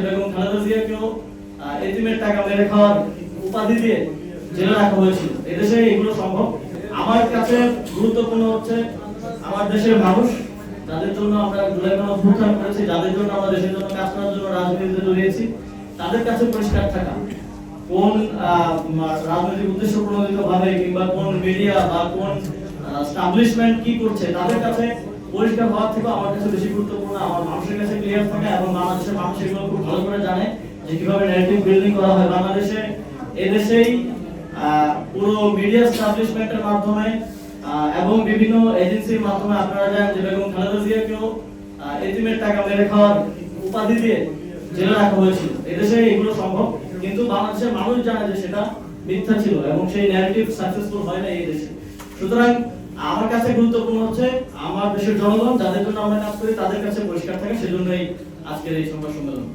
যে বেগম খালেদা জিয়াকেও এতিমের টাকা মেরে খাওয়ার উপাধি দিয়ে জেলে রাখা হয়েছিল। এদেশে এগুলো সম্ভব। আমার কাছে গুরুত্বপূর্ণ হচ্ছে আমার দেশের মানুষ, যাদের জন্য আমরা জুলাই গণঅভ্যুত্থান করেছি, যাদের জন্য আমরা দেশের জন্য কাজ করার জন্য রাজনীতিতে জড়িয়েছি, তাদের কাছে পরিষ্কার থাকা, কোন রাজনৈতিক উদ্দেশ্য প্রণোদিত ভাবে কিংবা কোন মিডিয়া বা কোন এস্টাবলিশমেন্ট কি করছে, তাদের কাছে পরিষ্কার হওয়ার থেকে আমার কাছে বেশি গুরুত্বপূর্ণ আমার মানুষের কাছে ক্লিয়ার থাকা, এবং বাংলাদেশের মানুষ এগুলো খুব ভালো করে জানে যে কিভাবে ন্যারেটিভ বিল্ডিং করা হয় বাংলাদেশে। এদেশেই পুরো মিডিয়া এস্টাবলিশমেন্টের মাধ্যমে এবং বিভিন্ন এজেন্সির মাধ্যমে আপনারা জানেন যে বেগম খালেদা জিয়াকেও এতিমের টাকা মেরে খাওয়ার উপাধি দিয়ে জেলে রাখা হয়েছিল। এদেশে এগুলো সম্ভব, কিন্তু বাংলাদেশের মানুষ জানে যে সেটা মিথ্যা ছিল এবং সেই ন্যারেটিভ সাকসেসফুল হয় না এই দেশে। সুতরাং আমার কাছে গুরুত্বপূর্ণ হচ্ছে আমার দেশের জনগণ, যাদের জন্য আমরা কাজ করি, তাদের কাছে পরিষ্কার থাকে। সেজন্যই আজকের এই সংবাদ সম্মেলন।